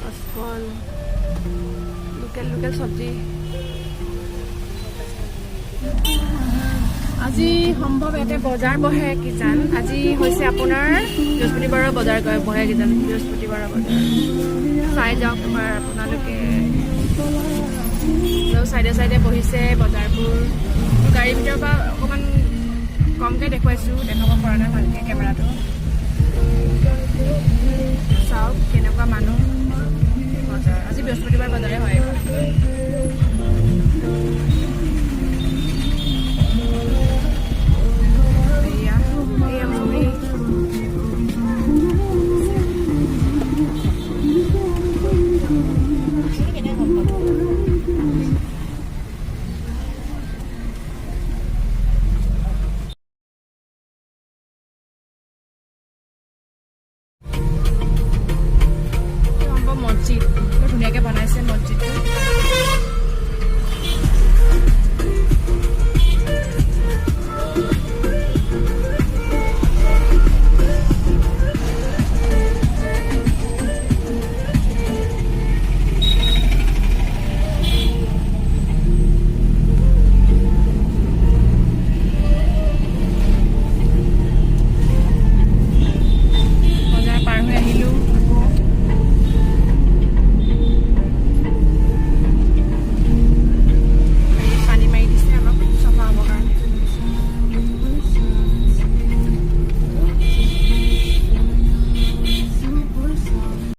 কাঁচকল local local চব্জি আজি সম্ভৱ ইয়াতে বজাৰ বহে কিজান আজি হৈছে আপোনাৰ বৃহস্পতিবাৰৰ বজাৰ বহে কিজান বৃহস্পতিবাৰৰ বজাৰ চাই যাওক তোমাৰ আপোনালোকে চাইডে চাইডে বহিছে বজাৰবোৰ গাড়ীৰ ভিতৰৰ পৰা অকণমান কমকৈ দেখুৱাইছোঁ দেখাব পৰা নাই ভালকৈ কেমেৰাটো চাওক কেনেকুৱা মানুহ বজাৰ আজি বৃহস্পতিবাৰ বজাৰে হয়